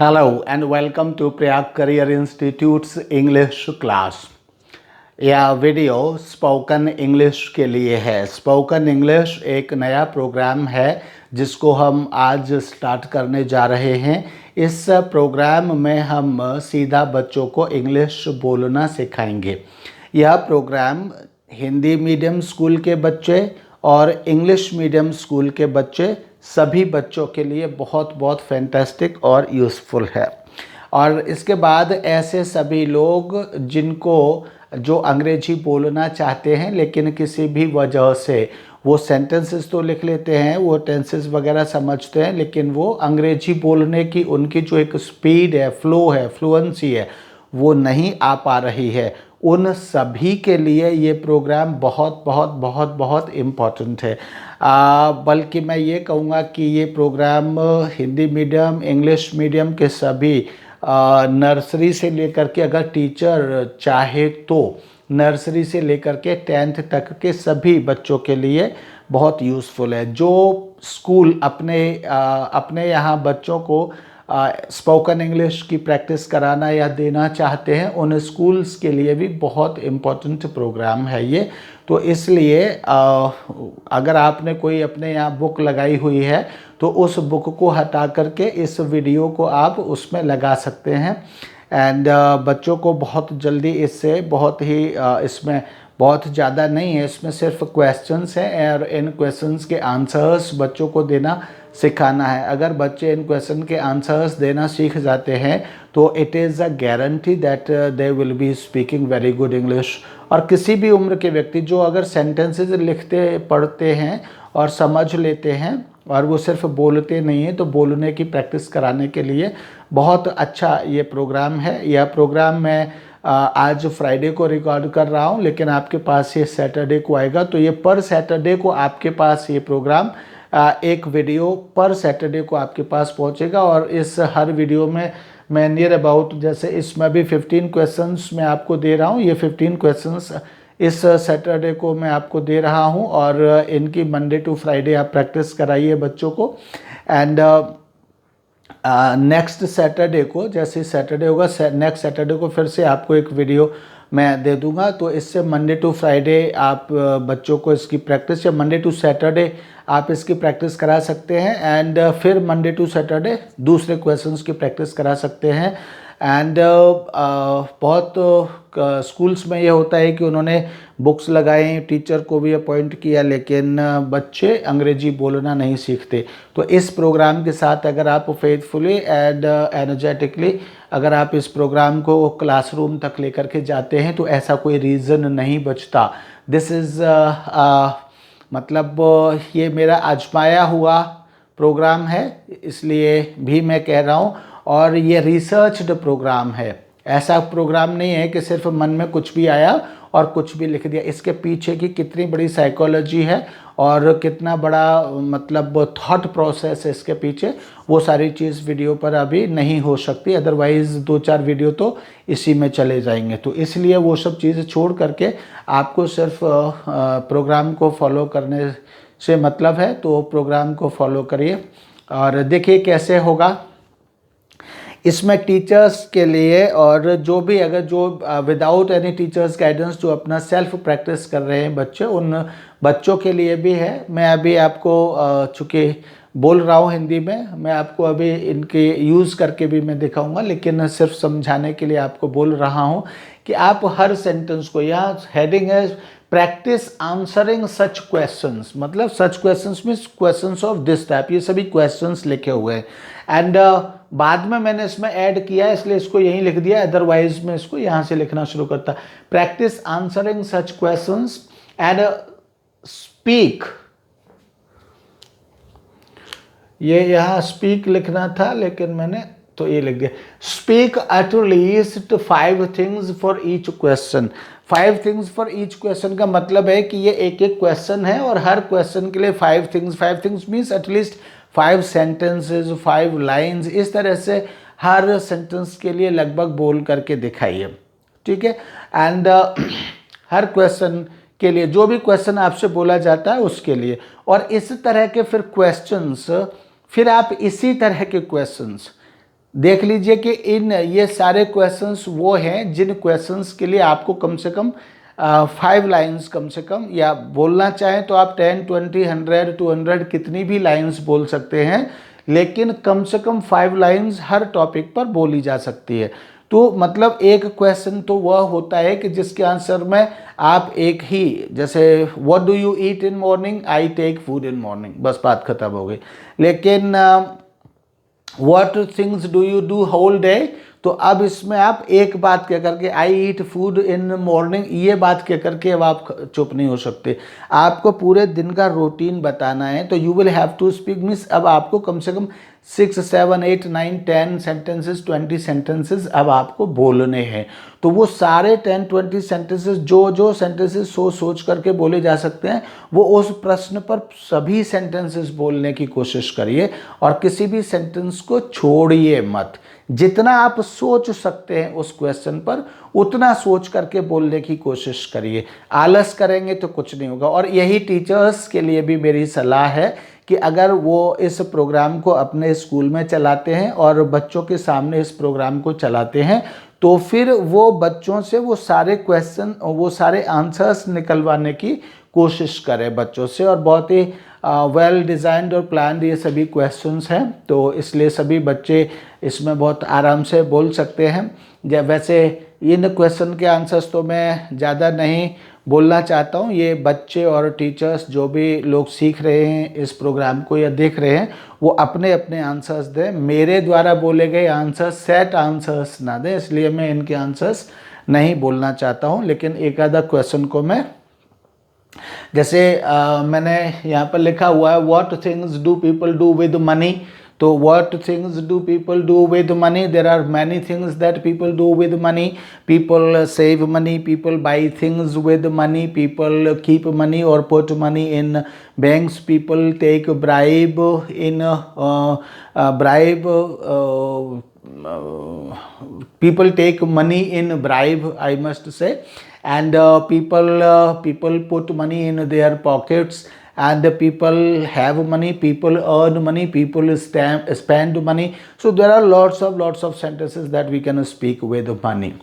Hello and welcome to Prayag Career Institute's English class। यह video spoken English के लिए है। स्पोकन इंग्लिश एक नया प्रोग्राम है जिसको हम आज स्टार्ट करने जा रहे हैं। इस प्रोग्राम में हम सीधा बच्चों को इंग्लिश बोलना सिखाएंगे। यह प्रोग्राम हिंदी मीडियम स्कूल के बच्चे और इंग्लिश मीडियम स्कूल के बच्चे सभी बच्चों के लिए बहुत बहुत फैंटास्टिक और यूज़फुल है। और इसके बाद ऐसे सभी लोग जिनको जो अंग्रेजी बोलना चाहते हैं लेकिन किसी भी वजह से वो सेंटेंसेस तो लिख लेते हैं, वो टेंसेस वगैरह समझते हैं, लेकिन वो अंग्रेजी बोलने की उनकी जो एक स्पीड है, फ्लो है, फ्लुएंसी है, वो नहीं आ पा रही है। उन सभी के लिए ये प्रोग्राम बहुत बहुत बहुत बहुत इम्पॉर्टेंट है। बल्कि मैं ये कहूँगा कि ये programme Hindi medium, English medium के सभी नर्सरी से लेकर के, अगर टीचर चाहे तो नर्सरी से लेकर के 10th तक के सभी बच्चों के लिए बहुत यूज़फुल है। जो स्कूल अपने यहाँ बच्चों को स्पोकन इंग्लिश की प्रैक्टिस कराना या देना चाहते हैं, उन स्कूल्स के लिए भी बहुत इम्पोर्टेंट प्रोग्राम है ये। तो इसलिए अगर आपने कोई अपने यहाँ बुक लगाई हुई है तो उस बुक को हटा करके इस वीडियो को आप उसमें लगा सकते हैं। एंड बच्चों को बहुत जल्दी इससे बहुत ही इसमें बहुत ज़्यादा नहीं है, इसमें सिर्फ क्वेश्चंस हैं और इन क्वेश्चंस के आंसर्स बच्चों को देना सिखाना है। अगर बच्चे इन क्वेश्चन के आंसर्स देना सीख जाते हैं तो it is a guarantee that they will be speaking very good English. और किसी भी उम्र के व्यक्ति जो अगर सेंटेंसेस लिखते पढ़ते हैं और समझ लेते हैं और वो सिर्फ बोलते नहीं हैं, तो बोलने की प्रैक्टिस कराने के लिए बहुत अच्छा ये प्रोग्राम है। यह प्रोग्राम मैं आज फ्राइडे को रिकॉर्ड कर रहा हूँ, लेकिन आपके पास ये सैटरडे को आएगा। तो ये पर सैटरडे को आपके पास ये प्रोग्राम एक वीडियो पर सैटरडे को आपके पास पहुँचेगा। और इस हर वीडियो में मैं नियर अबाउट, जैसे इसमें भी 15 क्वेश्चंस मैं आपको दे रहा हूँ, ये 15 क्वेश्चंस इस सैटरडे को मैं आपको दे रहा हूँ और इनकी मंडे टू फ्राइडे आप प्रैक्टिस कराइए बच्चों को। एंड नेक्स्ट सैटरडे को, जैसे सैटरडे होगा नेक्स्ट सैटरडे को फिर से आपको एक वीडियो मैं दे दूंगा। तो इससे मंडे टू फ्राइडे आप बच्चों को इसकी प्रैक्टिस, या मंडे टू सैटरडे आप इसकी प्रैक्टिस करा सकते हैं। एंड फिर मंडे टू सैटरडे दूसरे क्वेश्चंस की प्रैक्टिस करा सकते हैं। एंड बहुत स्कूल्स में ये होता है कि उन्होंने बुक्स लगाई, टीचर को भी अपॉइंट किया, लेकिन बच्चे अंग्रेजी बोलना नहीं सीखते। तो इस प्रोग्राम के साथ अगर आप फेथफुली एंड एनर्जेटिकली अगर आप इस प्रोग्राम को क्लासरूम तक लेकर के जाते हैं तो ऐसा कोई रीज़न नहीं बचता। दिस इज़ मतलब ये मेरा आजमाया हुआ प्रोग्राम है, इसलिए भी मैं कह रहा हूँ। और ये रिसर्च्ड प्रोग्राम है, ऐसा प्रोग्राम नहीं है कि सिर्फ मन में कुछ भी आया और कुछ भी लिख दिया। इसके पीछे की कितनी बड़ी साइकोलॉजी है और कितना बड़ा मतलब थॉट प्रोसेस है इसके पीछे, वो सारी चीज़ वीडियो पर अभी नहीं हो सकती। अदरवाइज़ 2-4 वीडियो तो इसी में चले जाएंगे। तो इसलिए वो सब चीज़ें छोड़ करके आपको सिर्फ प्रोग्राम को फॉलो करने से मतलब है, तो प्रोग्राम को फॉलो करिए और देखिए कैसे होगा। इसमें टीचर्स के लिए और जो भी अगर जो विदाउट एनी टीचर्स गाइडेंस जो अपना सेल्फ प्रैक्टिस कर रहे हैं बच्चे, उन बच्चों के लिए भी है। मैं अभी आपको चूँकि बोल रहा हूँ हिंदी में, मैं आपको अभी इनके यूज़ करके भी मैं दिखाऊंगा, लेकिन सिर्फ समझाने के लिए आपको बोल रहा हूँ कि आप हर सेंटेंस को, यहाँ हेडिंग है प्रैक्टिस आंसरिंग सच क्वेश्चंस, मतलब सच questions means questions of this type, ये सभी क्वेश्चंस लिखे हुए हैं। एंड बाद में मैंने इसमें ऐड किया है इसलिए इसको यहीं लिख दिया, अदरवाइज मैं इसको यहाँ से लिखना शुरू करता। Practice answering such questions and speak, ये यहाँ स्पीक लिखना था लेकिन मैंने तो ये लिख दिया। Speak at least 5 things for each question. 5 things for each question का मतलब है कि ये एक एक क्वेश्चन है और हर क्वेश्चन के लिए 5 things. 5 things means at least 5 sentences, 5 lines, इस तरह से हर सेंटेंस के लिए लगभग बोल करके दिखाइए, ठीक है। एंड हर क्वेश्चन के लिए जो भी क्वेश्चन आपसे बोला जाता है उसके लिए, और इस तरह के फिर क्वेश्चंस, फिर आप इसी तरह के क्वेश्चंस देख लीजिए कि इन ये सारे क्वेश्चंस वो हैं जिन क्वेश्चंस के लिए आपको कम से कम 5 लाइंस कम से कम, या बोलना चाहें तो आप 10, 20, 100, 200 कितनी भी लाइंस बोल सकते हैं, लेकिन कम से कम 5 लाइंस हर टॉपिक पर बोली जा सकती है। तो मतलब एक क्वेश्चन तो वह होता है कि जिसके आंसर में आप एक ही, जैसे what do you eat in morning, I take food in morning, बस बात खत्म हो गई। लेकिन what things do you do whole day, तो अब इसमें आप एक बात कह करके आई ईट फूड इन मॉर्निंग, ये बात कह करके अब आप चुप नहीं हो सकते। आपको पूरे दिन का रूटीन बताना है, तो you will have to speak means अब आपको कम से कम 6, 7, 8, 9, 10 सेंटेंसेस, 20 सेंटेंसेस अब आपको बोलने हैं। तो वो सारे 10, 20 सेंटेंसेस, जो सेंटेंसेस सोच करके बोले जा सकते हैं, वो उस प्रश्न पर सभी सेंटेंसेस बोलने की कोशिश करिए और किसी भी सेंटेंस को छोड़िए मत। जितना आप सोच सकते हैं उस क्वेश्चन पर उतना सोच करके बोलने की कोशिश करिए। आलस करेंगे तो कुछ नहीं होगा। और यही टीचर्स के लिए भी मेरी सलाह है कि अगर वो इस प्रोग्राम को अपने स्कूल में चलाते हैं और बच्चों के सामने इस प्रोग्राम को चलाते हैं, तो फिर वो बच्चों से वो सारे क्वेश्चन, वो सारे आंसर्स निकलवाने की कोशिश करें बच्चों से। और बहुत ही वेल डिज़ाइंड और प्लान्ड ये सभी क्वेश्चंस हैं, तो इसलिए सभी बच्चे इसमें बहुत आराम से बोल सकते हैं। जब वैसे इन क्वेश्चन के आंसर्स तो मैं ज़्यादा नहीं बोलना चाहता हूँ, ये बच्चे और टीचर्स जो भी लोग सीख रहे हैं इस प्रोग्राम को या देख रहे हैं, वो अपने अपने आंसर्स दें। मेरे द्वारा बोले गए आंसर्स सेट आंसर्स ना दें, इसलिए मैं इनके आंसर्स नहीं बोलना चाहता हूँ। लेकिन एक आधा क्वेश्चन को मैं, जैसे मैंने यहाँ पर लिखा हुआ है what things do people do with money, तो what things do people do with money, there are many things that people do with money. People save money, people buy things with money, people keep money और put money in banks, people take bribe in bribe, people take money in bribe, I must say, and people put money in their pockets, and people have money, people earn money, people spend money. So there are lots of sentences that we can speak with money.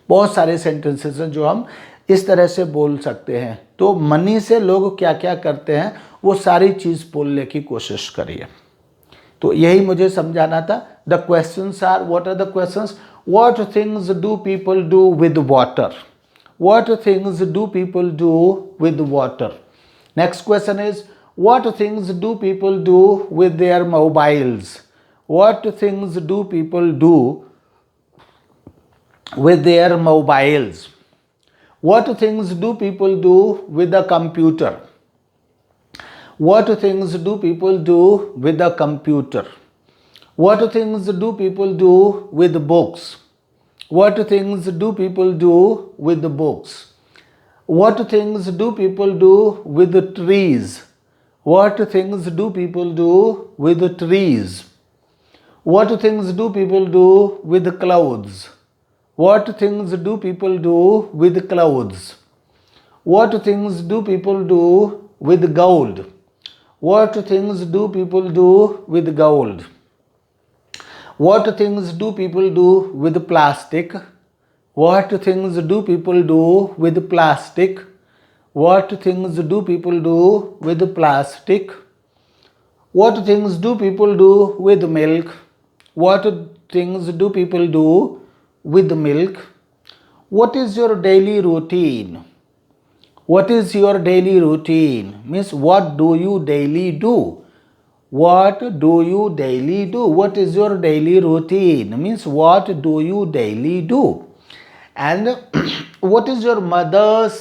बहुत सारे sentences हैं जो हम इस तरह से बोल सकते हैं। तो मनी से लोग क्या क्या करते हैं वो सारी चीज़ बोलने की कोशिश करिए। तो यही मुझे समझाना था। The questions are, what are the questions? What things do people do with water? What things do people do with water? Next question is what things do people do with their mobiles? What things do people do with their mobiles? What things do people do with a computer? What things do people do with a computer? What things do people do with books? What things do people do with books? What things do people do with trees? What things do people do with trees? What things do people do with clouds? What things do people do with clouds? What things do people do with gold? What things do people do with gold? What things do people do with plastic? What things do people do with plastic? What things do people do with plastic? What things do people do with milk? What things do people do with milk? What is your daily routine? What is your daily routine? Means what do you daily do? What do you daily do? What is your daily routine? Means what do you daily do? And what is your mother's,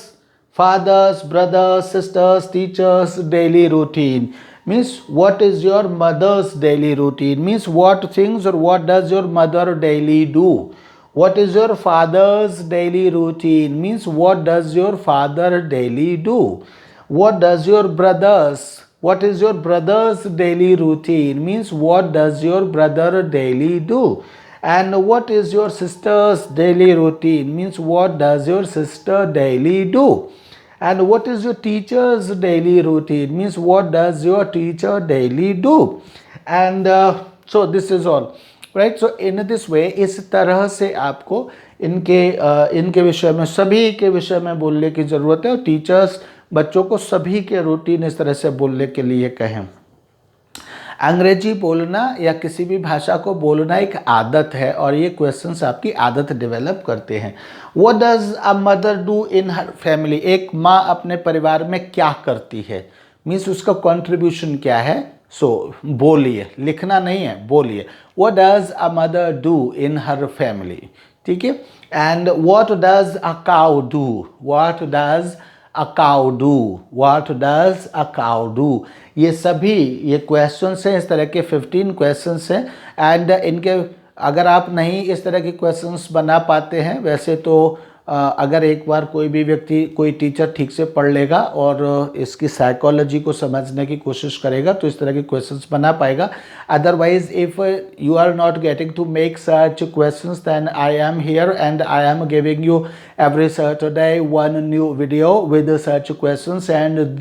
father's, brothers, sisters, teachers' daily routine? Means what is your mother's daily routine? Means what things or what does your mother daily do? What is your father's daily routine? Means what does your father daily do? What does your brother's? What is your brother's daily routine? Means what does your brother daily do? And what is your sister's daily routine? Means what does your sister daily do? And what is your teacher's daily routine? Means what does your teacher daily do? And so this is all. Right. So in this way, इस तरह से आपको इनके विषय में, सभी के विषय में बोलने की ज़रूरत है, और टीचर्स बच्चों को सभी के रूटीन इस तरह से बोलने के लिए कहें। अंग्रेजी बोलना या किसी भी भाषा को बोलना एक आदत है, और ये क्वेश्चंस आपकी आदत डेवलप करते हैं। What does a mother do in her family? एक माँ अपने परिवार में क्या करती है, मीन्स उसका कंट्रीब्यूशन क्या है। सो बोलिए, लिखना नहीं है, बोलिए। What does a mother do in her family? ठीक है। And what does a cow do? What does a cow do? What does a cow do? ये सभी ये क्वेश्चंस हैं, इस तरह के 15 क्वेश्चंस हैं। एंड इनके अगर आप नहीं इस तरह के क्वेश्चंस बना पाते हैं, वैसे तो अगर एक बार कोई भी व्यक्ति, कोई टीचर ठीक से पढ़ लेगा और इसकी साइकोलॉजी को समझने की कोशिश करेगा, तो इस तरह के क्वेश्चंस बना पाएगा। Otherwise if you are not getting to make such questions, then I am here and I am giving you every Saturday one new video with such questions, and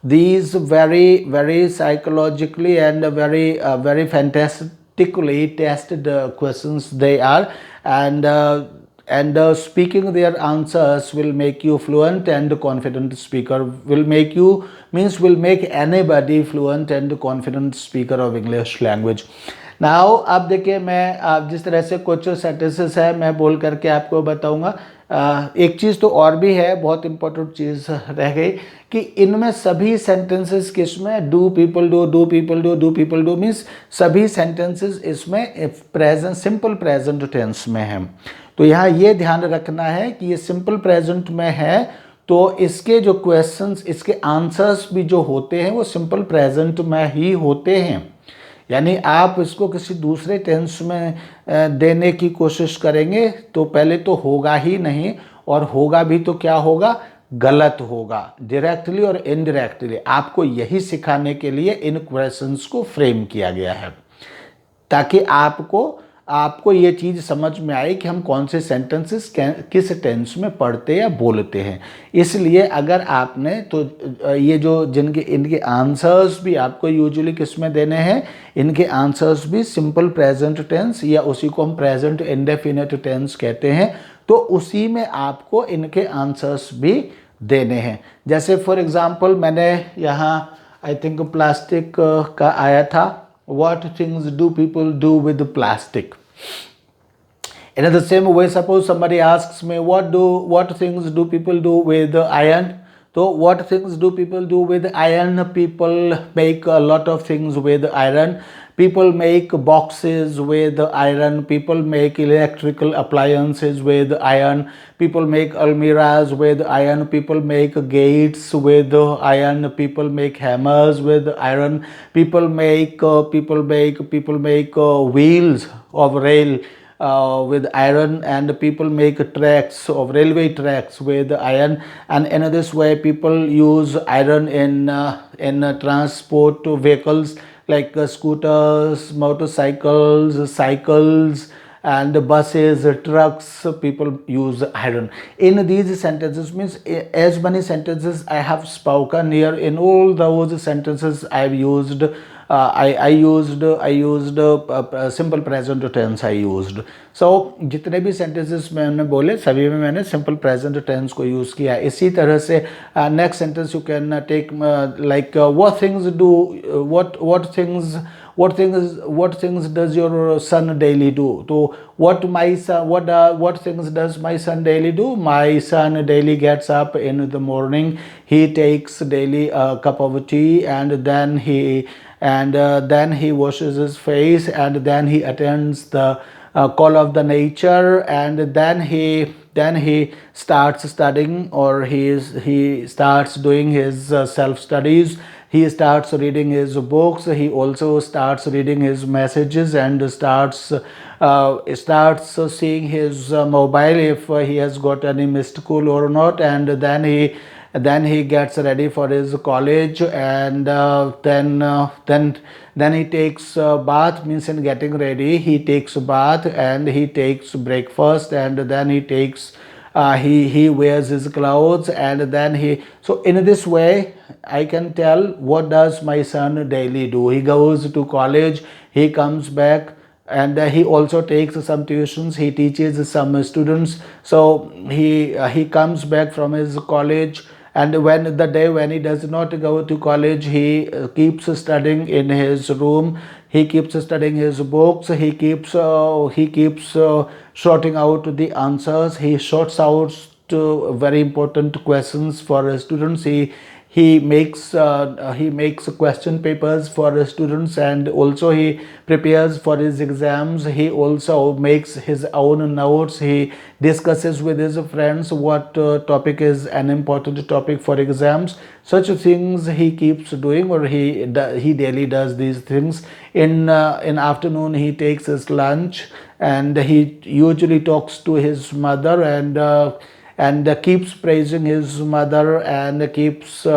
these very psychologically and very fantastically tested questions they are, and speaking their answers will make you fluent and confident speaker, will make you, means will make anybody fluent and confident speaker of English language. Now अब देखिए, मैं जिस तरह से कुछ sentences है मैं बोल करके आपको बताऊंगा। एक चीज़ तो और भी है, बहुत इंपॉर्टेंट चीज़ रह गई, कि इनमें सभी सेंटेंसेस किसमें do people do, do people do, do people do, means सभी सेंटेंसेस इसमें प्रेजेंट, सिंपल प्रेजेंट टेंस में है। तो यहाँ ये ध्यान रखना है कि ये सिंपल प्रेजेंट में है, तो इसके जो क्वेश्चंस, इसके आंसर्स भी जो होते हैं वो सिंपल प्रेजेंट में ही होते हैं। यानी आप इसको किसी दूसरे टेंस में देने की कोशिश करेंगे तो पहले तो होगा ही नहीं, और होगा भी तो क्या होगा, गलत होगा, डायरेक्टली और इनडायरेक्टली। आपको यही सिखाने के लिए इन क्वेश्चंस को फ्रेम किया गया है, ताकि आपको ये चीज़ समझ में आए कि हम कौन से सेंटेंसेस किस टेंस में पढ़ते या बोलते हैं। इसलिए अगर आपने तो ये जो इनके आंसर्स भी आपको यूजुअली किस में देने हैं, इनके आंसर्स भी सिंपल प्रेजेंट टेंस, या उसी को हम प्रेजेंट इंडेफिनिट टेंस कहते हैं, तो उसी में आपको इनके आंसर्स भी देने हैं। जैसे फॉर एग्जांपल मैंने यहाँ आई थिंक प्लास्टिक का आया था, what things do people do with plastic? In the same way, suppose somebody asks me what things do people do with iron? So what things do people do with iron? People make a lot of things with iron. People make boxes with iron. People make electrical appliances with iron. People make almirahs with iron. People make gates with iron. People make hammers with iron. People make wheels of rail with iron, and people make tracks of railway tracks with iron. And in this way people use iron in transport vehicles like scooters, motorcycles, cycles, and buses, trucks. People use iron. In these sentences, means as many sentences I have spoken here, in all those sentences I've used I used simple present tense I used. So जितने भी sentences मैंने बोले सभी में मैंने simple present tense को use किया। इसी तरह से next sentence you can take like what things does your son daily do? So what things does my son daily do? My son daily gets up in the morning. He takes daily a cup of tea, and then he washes his face, and then he attends the call of the nature, and then he starts studying, or he starts doing his self studies. He starts reading his books. He also starts reading his messages, and starts seeing his mobile if he has got any missed call or not, and then he gets ready for his college, and then he takes bath, means in getting ready he takes bath, and he takes breakfast, and then he takes he wears his clothes, and then so in this way I can tell what does my son daily do. He goes to college, he comes back and he also takes some tuitions. He teaches some students. So he comes back from his college, and when the day when he does not go to college, he keeps studying in his room. He keeps studying his books. He keeps sorting out the answers. He sorts out to very important questions for students. He makes question papers for students, and also he prepares for his exams. He also makes his own notes. He discusses with his friends what topic is an important topic for exams. Such things he keeps doing, or he daily does these things. In afternoon he takes his lunch, and he usually talks to his mother, and keeps praising his mother, and keeps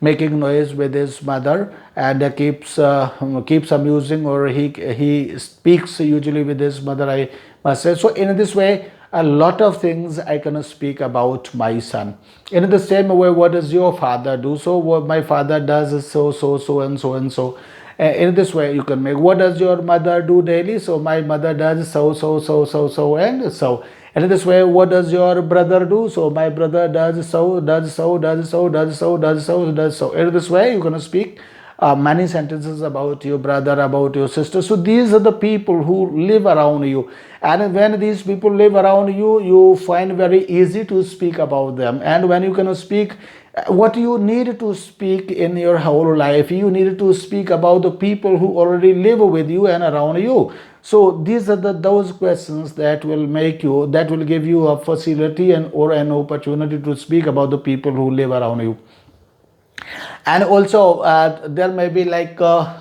making noise with his mother, and keeps amusing, or he speaks usually with his mother, I must say. So in this way, a lot of things I can speak about my son. In the same way, what does your father do? So what my father does is so and so and so. In this way you can make, what does your mother do daily? So my mother does so and so. And in this way, what does your brother do? So my brother does so, does so, does so, does so, does so, does so. In this way you can speak many sentences about your brother, about your sister. So these are the people who live around you, and when these people live around you, you find very easy to speak about them. And when you can speak what you need to speak in your whole life, you need to speak about the people who already live with you and around you. So these are those questions that will give you a facility and or an opportunity to speak about the people who live around you. And also there may be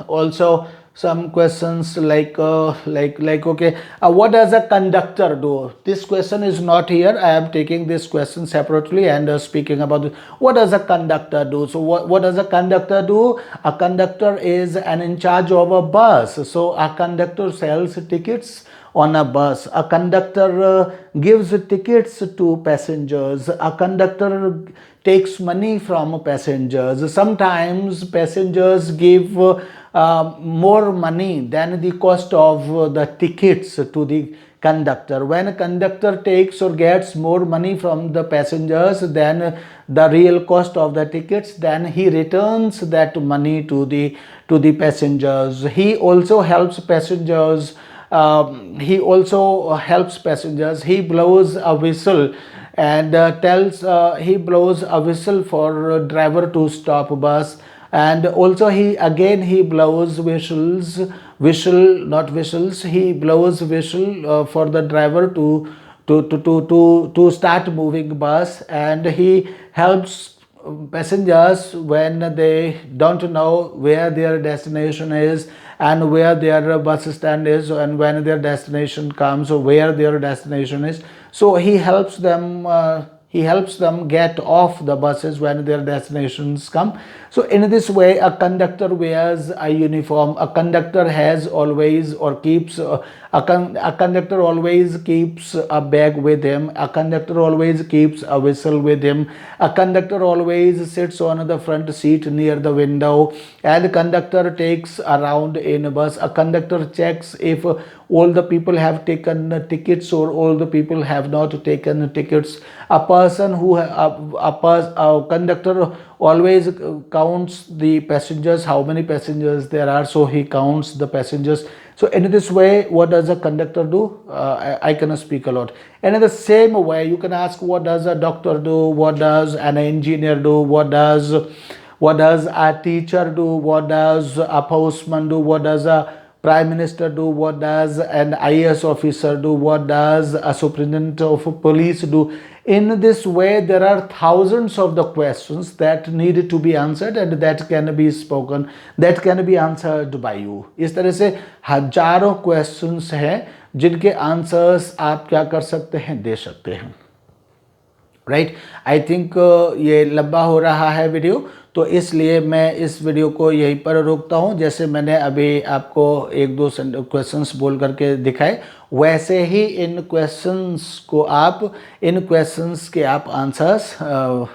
also some questions like okay, what does a conductor do? This question is not here. I am taking this question separately and speaking about what does a conductor do. So what does a conductor do? A conductor is an in charge of a bus. So a conductor sells tickets on a bus. A conductor gives tickets to passengers. A conductor takes money from passengers. Sometimes passengers give more money than the cost of the tickets to the conductor. When a conductor takes or gets more money from the passengers than the real cost of the tickets, then he returns that money to the passengers. He also helps passengers. He blows a whistle and he blows a whistle for a driver to stop a bus. And also he blows he blows whistle for the driver to start moving bus. And he helps passengers when they don't know where their destination is and where their bus stand is, and when their destination comes, or where their destination is. So he helps them get off the buses when their destinations come. So in this way, a conductor wears a uniform. A conductor has always or keeps a conductor always keeps a bag with him. A conductor always keeps a whistle with him. A conductor always sits on the front seat near the window, and the conductor takes around in a bus. A conductor checks if all the people have taken tickets or all the people have not taken tickets. A conductor always counts the passengers, how many passengers there are. So he counts the passengers. So in this way, what does a conductor do? I can speak a lot. And in the same way, you can ask, what does a doctor do? What does an engineer do? What does a teacher do? What does a postman do? What does a prime minister do? What does an IAS officer do? What does a superintendent of police do? In this way, there are thousands of the questions that need to be answered and that can be spoken, that can be answered by you. इस तरह से हजारों questions हैं जिनके answers आप क्या कर सकते हैं, दे सकते हैं. राइट, आई थिंक ये लंबा हो रहा है वीडियो, तो इसलिए मैं इस वीडियो को यहीं पर रोकता हूँ। जैसे मैंने अभी आपको एक दो क्वेश्चंस बोल करके दिखाए, वैसे ही इन क्वेश्चंस के आप आंसर्स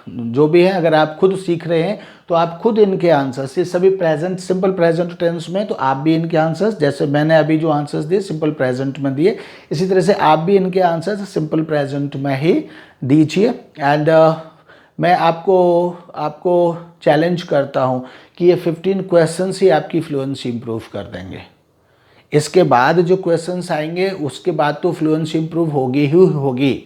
जो भी हैं, अगर आप खुद सीख रहे हैं तो आप खुद इनके आंसर्स, ये सभी प्रेजेंट सिंपल प्रेजेंट टेंस में, तो आप भी इनके आंसर्स, जैसे मैंने अभी जो आंसर्स दिए सिंपल प्रेजेंट में दिए, इसी तरह से आप भी इनके आंसर्स सिंपल प्रेजेंट में ही दीजिए। एंड मैं आपको चैलेंज करता हूँ कि ये 15 क्वेश्चंस ही आपकी फ्लुएंसी इंप्रूव कर देंगे। इसके बाद जो क्वेश्चंस आएंगे उसके बाद तो फ्लुएंसी इंप्रूव होगी ही होगी,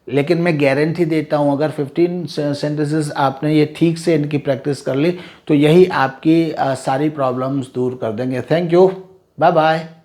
लेकिन मैं गारंटी देता हूँ अगर 15 सेंटेंसेस आपने ये ठीक से इनकी प्रैक्टिस कर ली तो यही आपकी सारी प्रॉब्लम्स दूर कर देंगे। Thank you, bye bye.